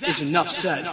is enough said.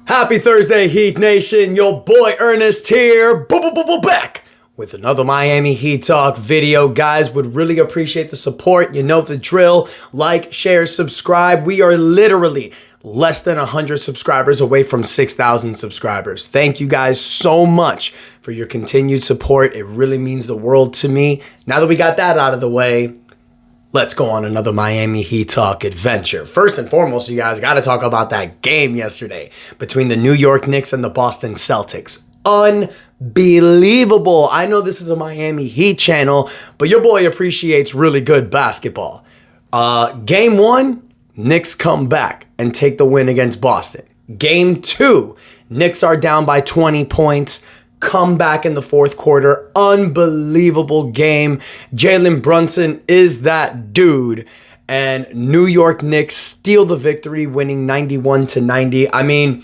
Happy Thursday, Heat Nation. Your boy Ernest here, back with another Miami Heat Talk video. Guys, would really appreciate the support. You know the drill. Like, share, subscribe. We are literally less than 100 subscribers away from 6,000 subscribers. Thank you guys so much for your continued support. It really means the world to me. Now that we got that out of the way, let's go on another Miami Heat Talk adventure. First and foremost, you guys got to talk about that game yesterday between the New York Knicks and the Boston Celtics. Unbelievable. I know this is a Miami Heat channel, but your boy appreciates really good basketball. Game one, Knicks come back and take the win against Boston. Game two, Knicks are down by 20 points. Come back in the fourth quarter. Unbelievable game. Jalen Brunson is that dude. And New York Knicks steal the victory, winning 91-90. I mean,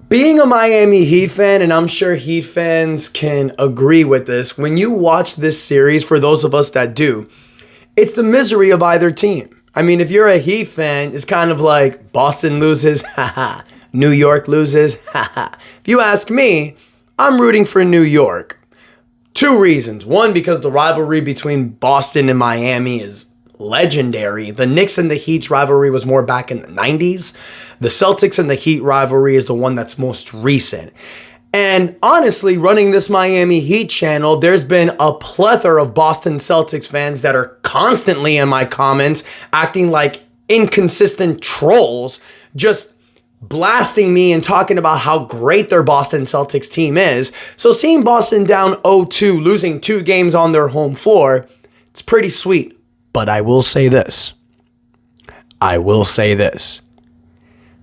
being a Miami Heat fan, and I'm sure Heat fans can agree with this, when you watch this series, for those of us that do, it's the misery of either team. I mean, if you're a Heat fan, it's kind of like Boston loses, haha. New York loses, haha. If you ask me, I'm rooting for New York. Two reasons. One, because the rivalry between Boston and Miami is legendary. The Knicks and the Heat's rivalry was more back in the 90s. The Celtics and the Heat rivalry is the one that's most recent. And honestly, running this Miami Heat channel, there's been a plethora of Boston Celtics fans that are constantly in my comments acting like inconsistent trolls, just blasting me and talking about how great their Boston Celtics team is. So seeing Boston down 0-2, losing 2 games on their home floor, it's pretty sweet. But I will say this.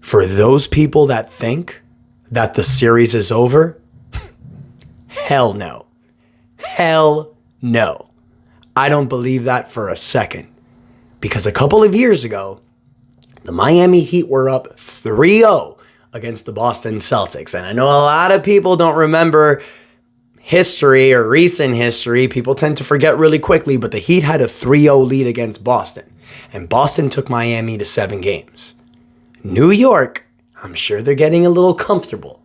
For those people that think that the series is over, hell no. Hell no. I don't believe that for a second. Because a couple of years ago, the Miami Heat were up 3-0 against the Boston Celtics. And I know a lot of people don't remember history or recent history. People tend to forget really quickly, but the Heat had a 3-0 lead against Boston. And Boston took Miami to 7 games. New York, I'm sure they're getting a little comfortable.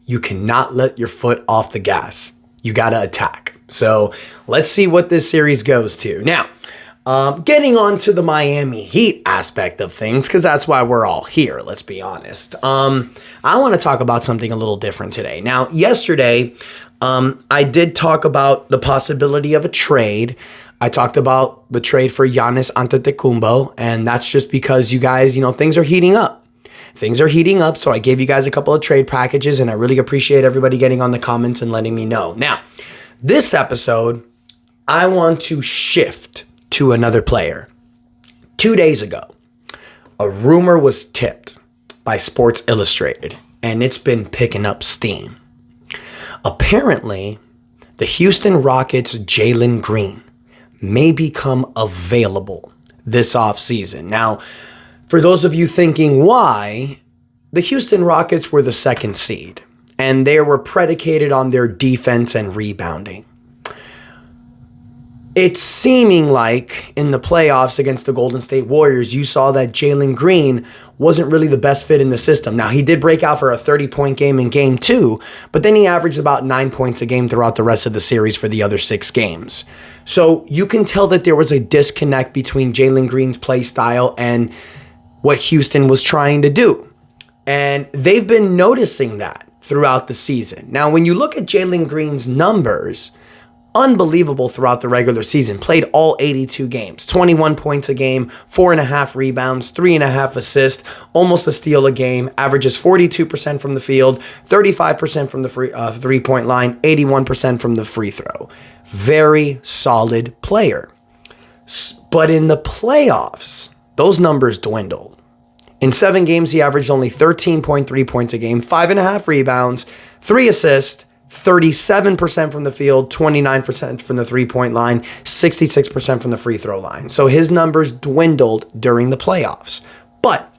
You cannot let your foot off the gas. You got to attack. So let's see what this series goes to. Now, getting on to the Miami Heat aspect of things, because that's why we're all here, let's be honest. I want to talk about something a little different today. Now, yesterday, I did talk about the possibility of a trade. I talked about the trade for Giannis Antetokounmpo, and that's just because you guys, things are heating up. Things are heating up, so I gave you guys a couple of trade packages, and I really appreciate everybody getting on the comments and letting me know. Now, this episode, I want to shift to another player. 2 days ago, a rumor was tipped by Sports Illustrated, and it's been picking up steam. Apparently, the Houston Rockets' Jaylen Green may become available this offseason. Now, for those of you thinking why, the Houston Rockets were the 2nd seed, and they were predicated on their defense and rebounding. It's seeming like in the playoffs against the Golden State Warriors, you saw that Jaylen Green wasn't really the best fit in the system. Now, he did break out for a 30-point game in game 2, but then he averaged about 9 points a game throughout the rest of the series for the other 6 games. So you can tell that there was a disconnect between Jaylen Green's play style and what Houston was trying to do. And they've been noticing that throughout the season. Now, when you look at Jaylen Green's numbers, unbelievable throughout the regular season. Played all 82 games, 21 points a game, 4.5 rebounds, 3.5 assists, almost a steal a game, averages 42% from the field, 35% from the three-point line, 81% from the free throw. Very solid player. But in the playoffs, those numbers dwindled. In 7 games, he averaged only 13.3 points a game, 5.5 rebounds, 3 assists, 37% from the field, 29% from the three-point line, 66% from the free throw line. So his numbers dwindled during the playoffs. But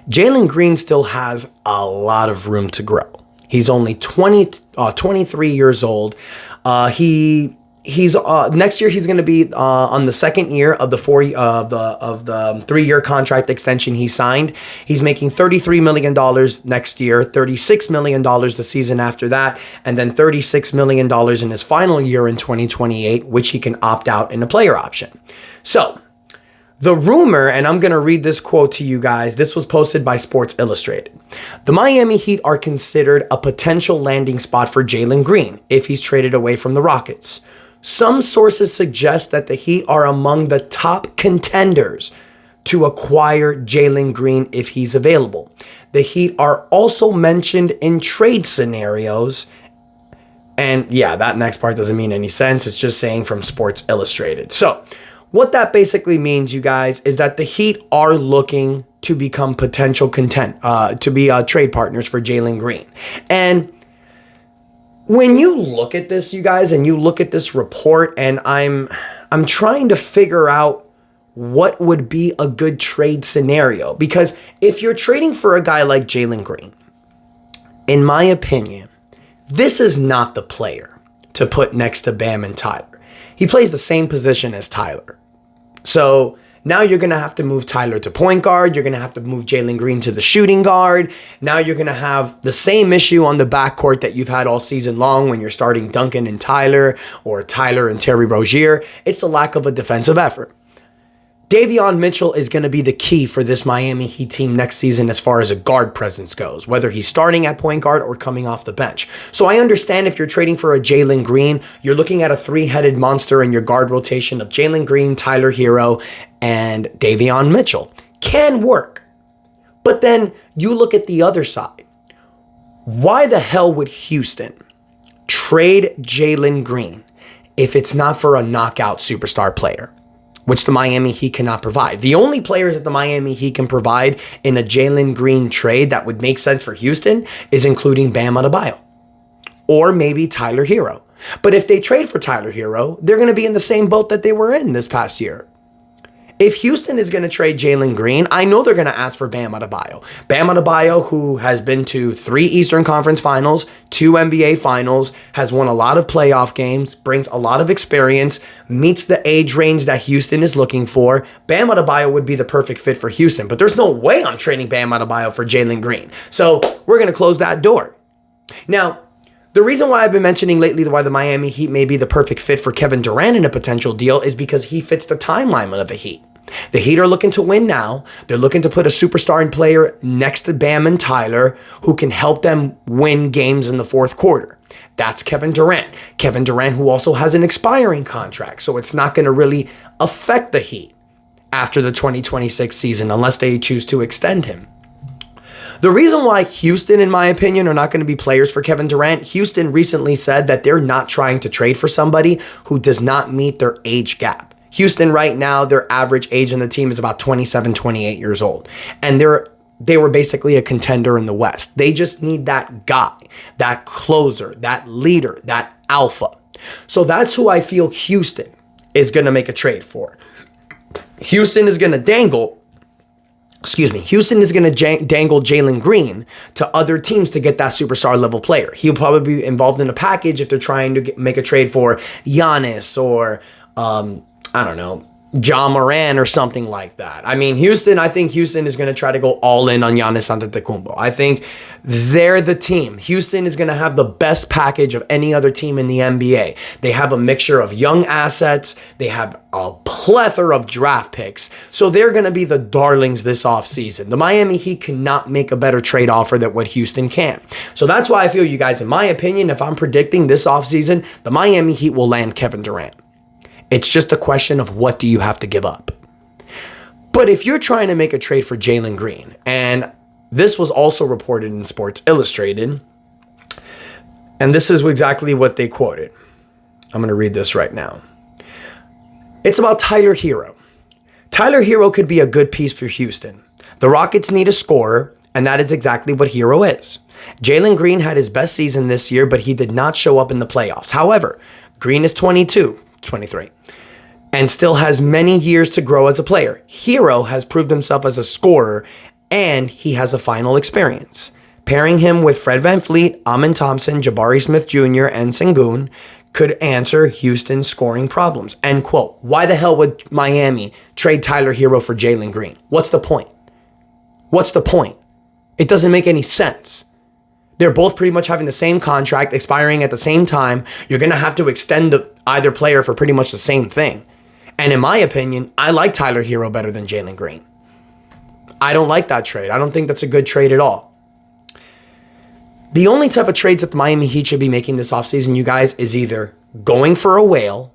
Jaylen Green still has a lot of room to grow. He's only 23 years old. He He's next year he's going to be on the second year of the 3-year contract extension he signed. He's making $33 million next year, $36 million the season after that, and then $36 million in his final year in 2028, which he can opt out in a player option. So the rumor, and I'm going to read this quote to you guys. This was posted by Sports Illustrated. The Miami Heat are considered a potential landing spot for Jaylen Green if he's traded away from the Rockets. Some sources suggest that the Heat are among the top contenders to acquire Jaylen Green if he's available. The Heat are also mentioned in trade scenarios. And yeah, that next part doesn't mean any sense. It's just saying from Sports Illustrated. So what that basically means, you guys, is that the Heat are looking to become potential trade partners for Jaylen Green. And when you look at this, you guys, and you look at this report, and I'm trying to figure out what would be a good trade scenario. Because if you're trading for a guy like Jaylen Green, in my opinion, this is not the player to put next to Bam and Tyler. He plays the same position as Tyler. So now you're going to have to move Tyler to point guard. You're going to have to move Jaylen Green to the shooting guard. Now you're going to have the same issue on the backcourt that you've had all season long when you're starting Duncan and Tyler or Tyler and Terry Rozier. It's the lack of a defensive effort. Davion Mitchell is going to be the key for this Miami Heat team next season as far as a guard presence goes, whether he's starting at point guard or coming off the bench. So I understand if you're trading for a Jaylen Green, you're looking at a three-headed monster in your guard rotation of Jaylen Green, Tyler Hero, and Davion Mitchell. Can work. But then you look at the other side. Why the hell would Houston trade Jaylen Green if it's not for a knockout superstar player, which the Miami Heat cannot provide? The only players that the Miami Heat can provide in a Jaylen Green trade that would make sense for Houston is including Bam Adebayo or maybe Tyler Hero. But if they trade for Tyler Hero, they're going to be in the same boat that they were in this past year. If Houston is going to trade Jaylen Green, I know they're going to ask for Bam Adebayo. Bam Adebayo, who has been to 3 Eastern Conference Finals, 2 NBA Finals, has won a lot of playoff games, brings a lot of experience, meets the age range that Houston is looking for. Bam Adebayo would be the perfect fit for Houston, but there's no way I'm trading Bam Adebayo for Jaylen Green. So we're going to close that door. Now, the reason why I've been mentioning lately why the Miami Heat may be the perfect fit for Kevin Durant in a potential deal is because he fits the timeline of the Heat. The Heat are looking to win now. They're looking to put a superstar and player next to Bam and Tyler who can help them win games in the fourth quarter. That's Kevin Durant. Kevin Durant, who also has an expiring contract, so it's not going to really affect the Heat after the 2026 season unless they choose to extend him. The reason why Houston, in my opinion, are not going to be players for Kevin Durant, Houston recently said that they're not trying to trade for somebody who does not meet their age gap. Houston right now, their average age in the team is about 27, 28 years old. And they were basically a contender in the West. They just need that guy, that closer, that leader, that alpha. So that's who I feel Houston is going to make a trade for. Houston is going to dangle Jaylen Green to other teams to get that superstar level player. He'll probably be involved in a package if they're trying to make a trade for Giannis or, I don't know, Ja Morant or something like that. I mean, I think Houston is going to try to go all in on Giannis Antetokounmpo. I think they're the team. Houston is going to have the best package of any other team in the NBA. They have a mixture of young assets. They have a plethora of draft picks. So they're going to be the darlings this offseason. The Miami Heat cannot make a better trade offer than what Houston can. So that's why I feel, you guys, in my opinion, if I'm predicting this offseason, the Miami Heat will land Kevin Durant. It's just a question of what do you have to give up. But if you're trying to make a trade for Jaylen Green, and this was also reported in Sports Illustrated, and this is exactly what they quoted. I'm going to read this right now. It's about Tyler Hero. Tyler Hero could be a good piece for Houston. The Rockets need a scorer, and that is exactly what Hero is. Jaylen Green had his best season this year, but he did not show up in the playoffs. However, Green is 23, and still has many years to grow as a player. Hero has proved himself as a scorer, and he has a final experience. Pairing him with Fred VanVleet, Amin Thompson, Jabari Smith Jr., and Sengun could answer Houston's scoring problems. End quote. Why the hell would Miami trade Tyler Hero for Jaylen Green? What's the point? What's the point? It doesn't make any sense. They're both pretty much having the same contract expiring at the same time. You're going to have to extend either player for pretty much the same thing. And in my opinion, I like Tyler Hero better than Jaylen Green. I don't like that trade. I don't think that's a good trade at all. The only type of trades that the Miami Heat should be making this offseason, you guys, is either going for a whale,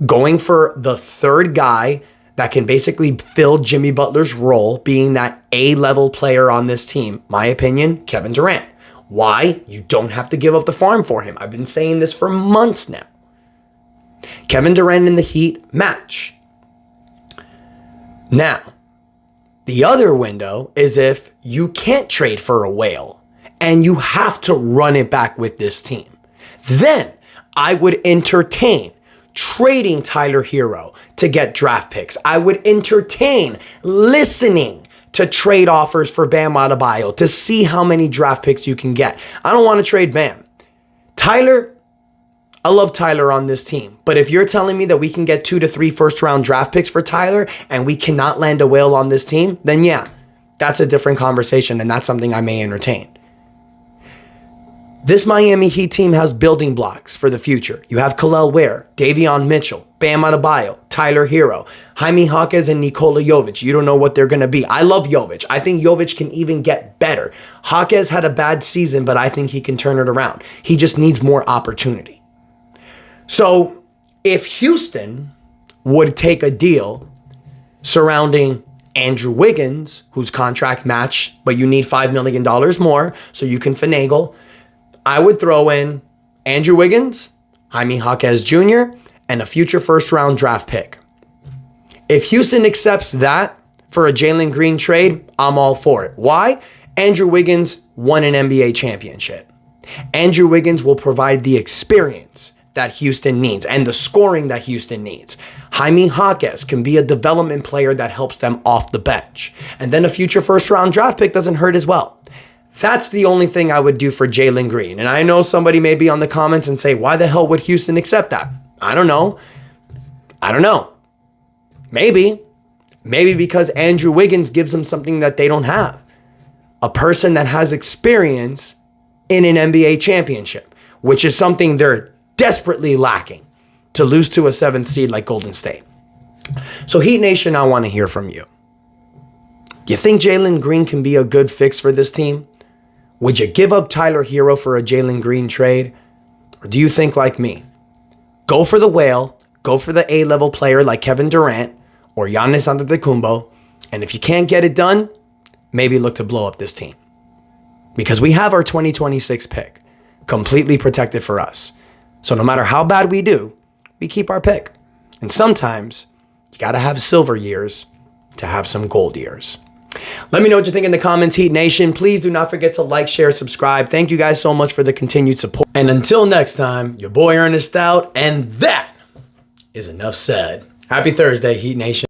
going for the third guy that can basically fill Jimmy Butler's role, being that A-level player on this team. My opinion, Kevin Durant. Why? You don't have to give up the farm for him. I've been saying this for months now. Kevin Durant and the Heat match. Now, the other window is if you can't trade for a whale and you have to run it back with this team. Then I would entertain trading Tyler Hero to get draft picks. I would entertain listening to trade offers for Bam Adebayo to see how many draft picks you can get. I don't want to trade Bam. Tyler, I love Tyler on this team. But if you're telling me that we can get 2 to 3 first-round draft picks for Tyler and we cannot land a whale on this team, then yeah, that's a different conversation and that's something I may entertain. This Miami Heat team has building blocks for the future. You have Kel'el Ware, Davion Mitchell, Bam Adebayo, Tyler Hero, Jaime Jaquez, and Nikola Jovic. You don't know what they're going to be. I love Jovic. I think Jovic can even get better. Jaquez had a bad season, but I think he can turn it around. He just needs more opportunity. So if Houston would take a deal surrounding Andrew Wiggins, whose contract matched, but you need $5 million more so you can finagle, I would throw in Andrew Wiggins, Jaime Jaquez Jr., and a future first-round draft pick. If Houston accepts that for a Jaylen Green trade, I'm all for it. Why? Andrew Wiggins won an NBA championship. Andrew Wiggins will provide the experience that Houston needs and the scoring that Houston needs. Jaime Jaquez can be a development player that helps them off the bench. And then a future first-round draft pick doesn't hurt as well. That's the only thing I would do for Jaylen Green. And I know somebody may be on the comments and say, why the hell would Houston accept that? I don't know. Maybe because Andrew Wiggins gives them something that they don't have. A person that has experience in an NBA championship, which is something they're desperately lacking to lose to a 7th seed like Golden State. So Heat Nation, I want to hear from you. Do you think Jaylen Green can be a good fix for this team? Would you give up Tyler Hero for a Jaylen Green trade? Or do you think like me? Go for the whale, go for the A-level player like Kevin Durant or Giannis Antetokounmpo, and if you can't get it done, maybe look to blow up this team. Because we have our 2026 pick completely protected for us. So no matter how bad we do, we keep our pick. And sometimes you got to have silver years to have some gold years. Let me know what you think in the comments, Heat Nation. Please do not forget to like, share, subscribe. Thank you guys so much for the continued support. And until next time, your boy Ernest out, and that is enough said. Happy Thursday, Heat Nation.